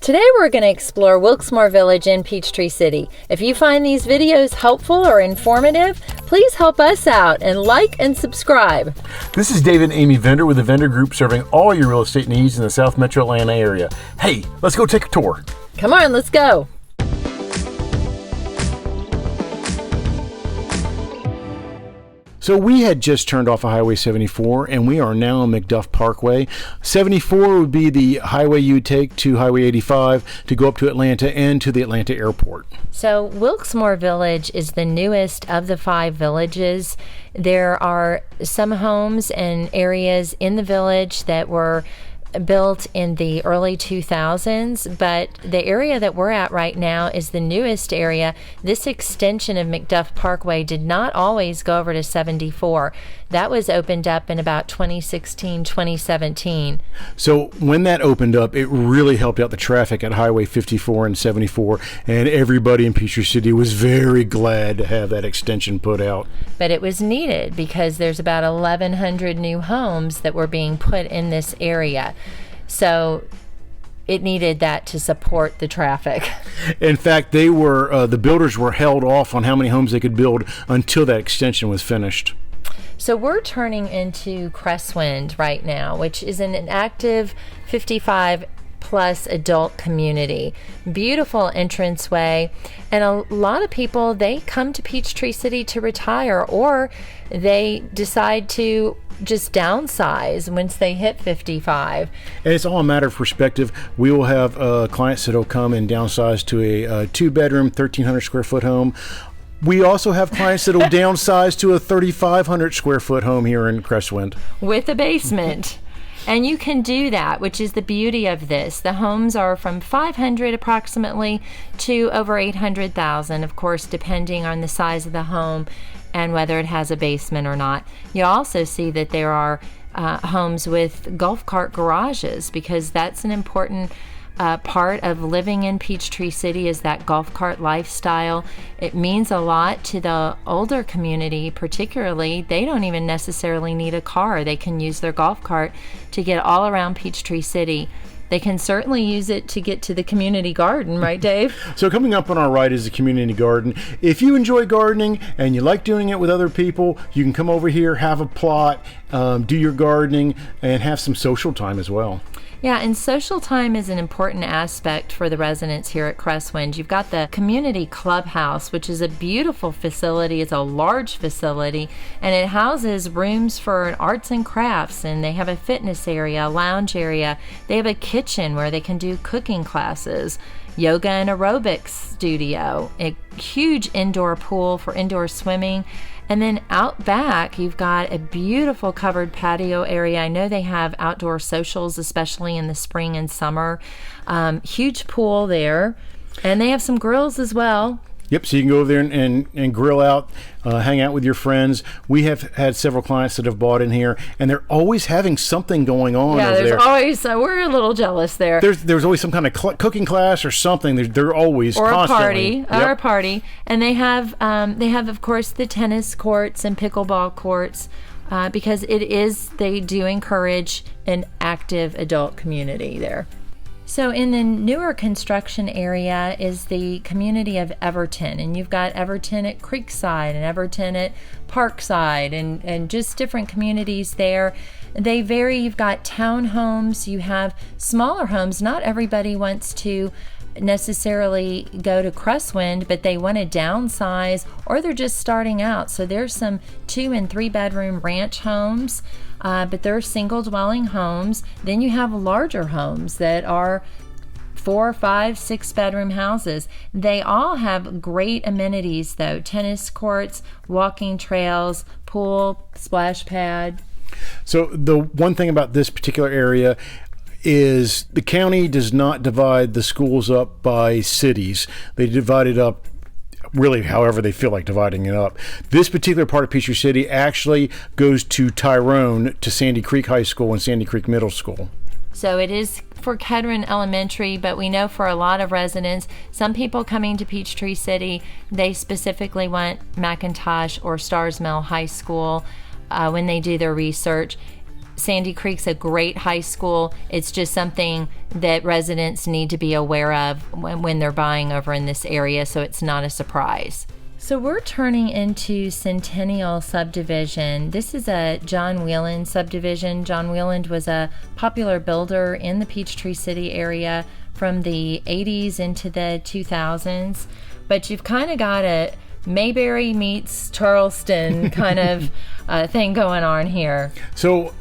Today we're going to explore Wilksmoor Village in Peachtree City. If you find these videos helpful or informative, please help us out and like and subscribe. This is David and Amy Vendor with the Vendor Group, serving all your real estate needs in the South Metro Atlanta area. Hey, let's go take a tour. Come on, let's go. So we had just turned off of Highway 74 and we are now on McDuff Parkway. 74 would be the highway you take to Highway 85 to go up to Atlanta and to the Atlanta airport. So Wilksmoor Village is the newest of the 5 villages. There are some homes and areas in the village that were built in the early 2000s, but the area that we're at right now is the newest area. This extension of McDuff Parkway did not always go over to 74. That was opened up in about 2016, 2017. So when that opened up, it really helped out the traffic at Highway 54 and 74, and everybody in Peachtree City was very glad to have that extension put out. But it was needed because there's about 1,100 new homes that were being put in this area. So it needed that to support the traffic. In fact, the builders were held off on how many homes they could build until that extension was finished. So we're turning into Crestwind right now, which is an active 55 plus adult community. Beautiful entranceway, and a lot of people, they come to Peachtree City to retire, or they decide to just downsize once they hit 55. And it's all a matter of perspective. We will have clients that will come and downsize to a 2-bedroom, 1,300 square foot home. We also have clients that will downsize to a 3,500 square foot home here in Crestwind. With a basement. And you can do that, which is the beauty of this. The homes are from 500 approximately to over 800,000, of course, depending on the size of the home and whether it has a basement or not. You also see that there are homes with golf cart garages, because that's an important part of living in Peachtree City, is that golf cart lifestyle. It means a lot to the older community, particularly. They don't even necessarily need a car. They can use their golf cart to get all around Peachtree City. They can certainly use it to get to the community garden, right, Dave? So coming up on our right is the community garden. If you enjoy gardening and you like doing it with other people, you can come over here, have a plot, do your gardening, and have some social time as well. Yeah, and social time is an important aspect for the residents here at Crestwind. You've got the community Clubhouse, which is a beautiful facility. It's a large facility, and it houses rooms for arts and crafts, and they have a fitness area, a lounge area. They have a kitchen where they can do cooking classes, yoga and aerobics studio, a huge indoor pool for indoor swimming. And then out back, you've got a beautiful covered patio area. I know they have outdoor socials, especially in the spring and summer. Huge pool there. And they have some grills as well. Yep, so you can go over there and grill out, hang out with your friends. We have had several clients that have bought in here, and they're always having something going on over there. Yeah, there's always, we're a little jealous there. There's always some kind of cooking class or something. They're always or constantly. Or a party. And they have, of course, the tennis courts and pickleball courts, because they do encourage an active adult community there. So in the newer construction area is the community of Everton, and you've got Everton at Creekside and Everton at Parkside, and just different communities there. They vary. You've got townhomes, you have smaller homes. Not everybody wants to necessarily go to Crestwind, but they want to downsize, or they're just starting out. So there's some 2 and 3 bedroom ranch homes, but they're single dwelling homes. Then you have larger homes that are 4, 5, 6 bedroom houses. They all have great amenities though: tennis courts, walking trails, pool, splash pad. So the one thing about this particular area is the county does not divide the schools up by cities. They divide it up really however they feel like dividing it up. This particular part of Peachtree City actually goes to Tyrone, to Sandy Creek High School and Sandy Creek Middle School. So it is for Kedron Elementary, but we know for a lot of residents, some people coming to Peachtree City, they specifically want McIntosh or Stars Mill High School when they do their research. Sandy Creek's a great high school. It's just something that residents need to be aware of when they're buying over in this area, so it's not a surprise. So we're turning into Centennial subdivision. This is a John Wheeland subdivision. John Wheeland was a popular builder in the Peachtree City area from the 80s into the 2000s. But you've kind of got a Mayberry meets Charleston kind of thing going on here. So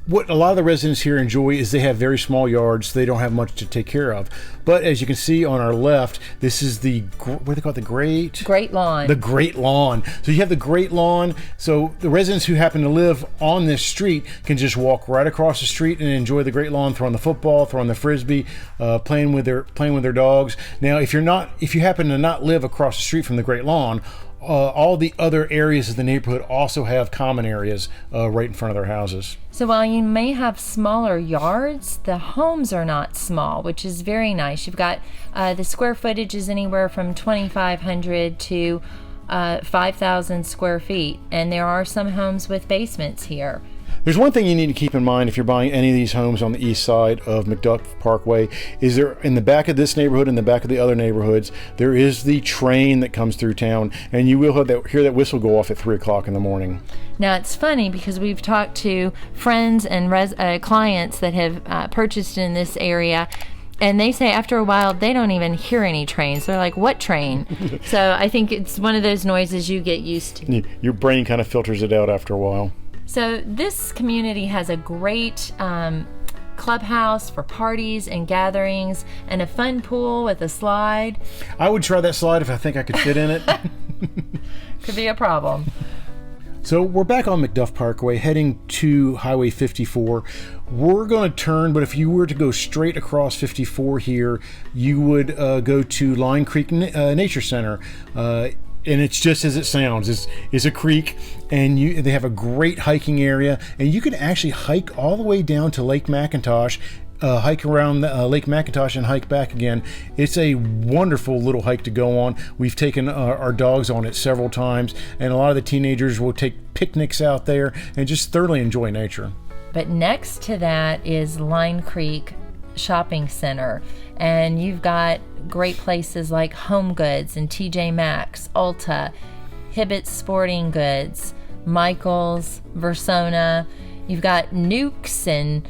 what a lot of the residents here enjoy is they have very small yards. They don't have much to take care of. But as you can see on our left, this is the, what do they call it, the Great Lawn. The Great Lawn. So you have the Great Lawn. So the residents who happen to live on this street can just walk right across the street and enjoy the Great Lawn, throwing the football, throwing the frisbee, playing with their dogs. Now, if you happen to not live across the street from the Great Lawn, all the other areas of the neighborhood also have common areas right in front of their houses. So while you may have smaller yards, the homes are not small, which is very nice. You've got the square footage is anywhere from 2,500 to 5,000 square feet, and there are some homes with basements here. There's one thing you need to keep in mind if you're buying any of these homes on the east side of McDuff Parkway, is there in the back of this neighborhood and the back of the other neighborhoods, there is the train that comes through town, and you will hear that whistle go off at 3 o'clock in the morning. Now, it's funny because we've talked to friends and clients that have purchased in this area, and they say after a while they don't even hear any trains. They're like, what train? So I think it's one of those noises you get used to. Your brain kind of filters it out after a while. So this community has a great clubhouse for parties and gatherings and a fun pool with a slide. I would try that slide if I think I could fit in it. Could be a problem. So we're back on McDuff Parkway heading to Highway 54. We're going to turn, but if you were to go straight across 54 here, you would go to Line Creek Nature Center. And it's just as it sounds. It's a creek, and they have a great hiking area, and you can actually hike all the way down to Lake McIntosh, hike around Lake McIntosh and hike back again. It's a wonderful little hike to go on. We've taken our dogs on it several times, and a lot of the teenagers will take picnics out there and just thoroughly enjoy nature. But next to that is Line Creek Shopping Center, and you've got great places like Home Goods and TJ Maxx, Ulta, Hibbett's Sporting Goods, Michael's, Versona. You've got Nukes and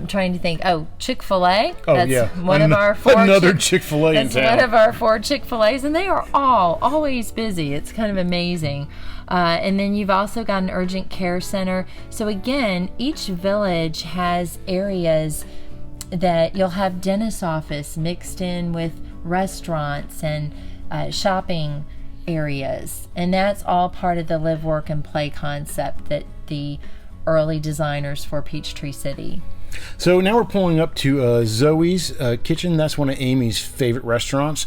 trying to think. Chick-fil-A. Oh, that's yeah. One of our 4 another Chick-fil-A in town. That's one of our 4 Chick-fil-A's, and they are always busy. It's kind of amazing. And then you've also got an urgent care center. So again, each village has areas that you'll have dentist's office mixed in with restaurants and shopping areas. And that's all part of the live, work, and play concept that the early designers for Peachtree City. So now we're pulling up to Zoe's Kitchen. That's one of Amy's favorite restaurants.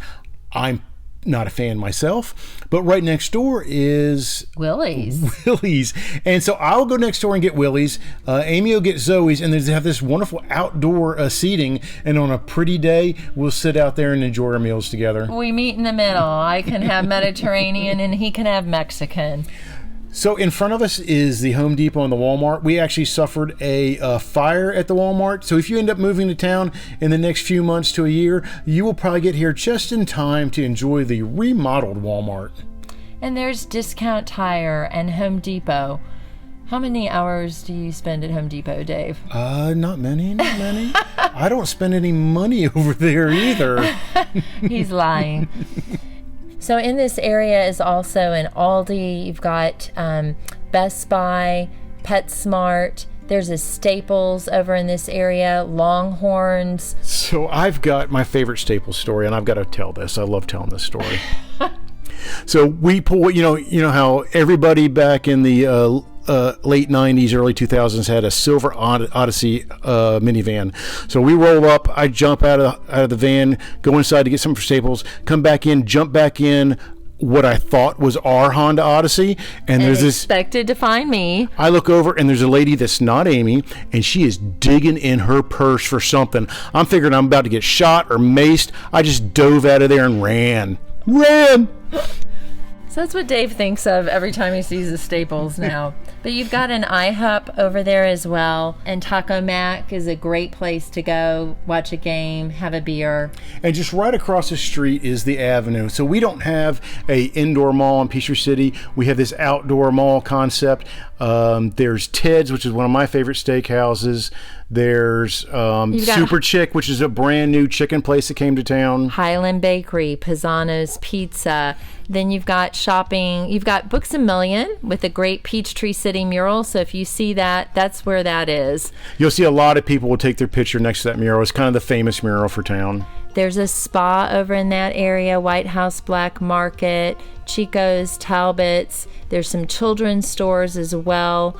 I'm not a fan myself, but right next door is Willie's. And so I'll go next door and get Willie's. Amy will get Zoe's, and they have this wonderful outdoor seating, and on a pretty day we'll sit out there and enjoy our meals together. We meet in the middle. I can have Mediterranean and he can have Mexican. So in front of us is the Home Depot and the Walmart. We actually suffered a fire at the Walmart. So if you end up moving to town in the next few months to a year, you will probably get here just in time to enjoy the remodeled Walmart. And there's Discount Tire and Home Depot. How many hours do you spend at Home Depot, Dave? Not many. I don't spend any money over there either. He's lying. So in this area is also an Aldi. You've got Best Buy, PetSmart. There's a Staples over in this area, Longhorns. So I've got my favorite Staples story, and I've got to tell this. I love telling this story. So we pull, you know how everybody back in the late 90s, early 2000s had a silver Odyssey minivan. So we roll up, I jump out of the van, go inside to get something for Staples, come back in, jump back in what I thought was our Honda Odyssey, and there's this expected to find me. I look over and there's a lady that's not Amy, and she is digging in her purse for something. I'm figuring I'm about to get shot or maced. I just dove out of there and ran. So that's what Dave thinks of every time he sees the Staples now. But you've got an IHOP over there as well. And Taco Mac is a great place to go, watch a game, have a beer. And just right across the street is the Avenue. So we don't have a indoor mall in Peachtree City. We have this outdoor mall concept. There's Ted's, which is one of my favorite steakhouses. There's Super Chick, which is a brand new chicken place that came to town. Highland Bakery, Pisano's Pizza. Then you've got shopping. You've got Books A Million with a great Peachtree City mural. So if you see that, that's where that is. You'll see a lot of people will take their picture next to that mural. It's kind of the famous mural for town. There's a spa over in that area, White House Black Market, Chico's, Talbot's. There's some children's stores as well,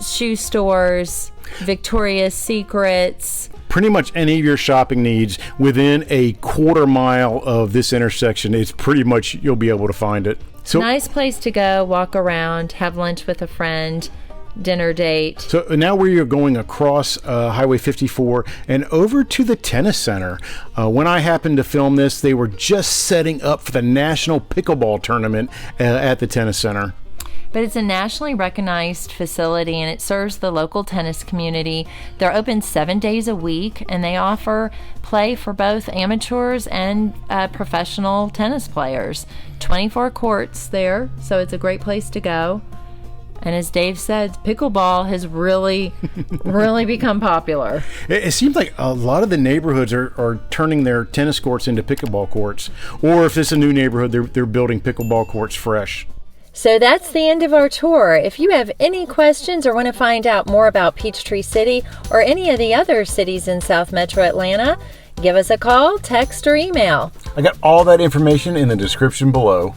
shoe stores, Victoria's Secrets. Pretty much any of your shopping needs within a quarter mile of this intersection, it's pretty much, you'll be able to find it. So nice place to go, walk around, have lunch with a friend, dinner date. So now we are going across Highway 54 and over to the tennis center. When I happened to film this, they were just setting up for the National Pickleball Tournament at the tennis center. But it's a nationally recognized facility and it serves the local tennis community. They're open 7 days a week and they offer play for both amateurs and professional tennis players. 24 courts there, so it's a great place to go. And as Dave said, pickleball has really, really become popular. It seems like a lot of the neighborhoods are turning their tennis courts into pickleball courts. Or if it's a new neighborhood, they're building pickleball courts fresh. So that's the end of our tour. If you have any questions or want to find out more about Peachtree City or any of the other cities in South Metro Atlanta, give us a call, text, or email. I got all that information in the description below.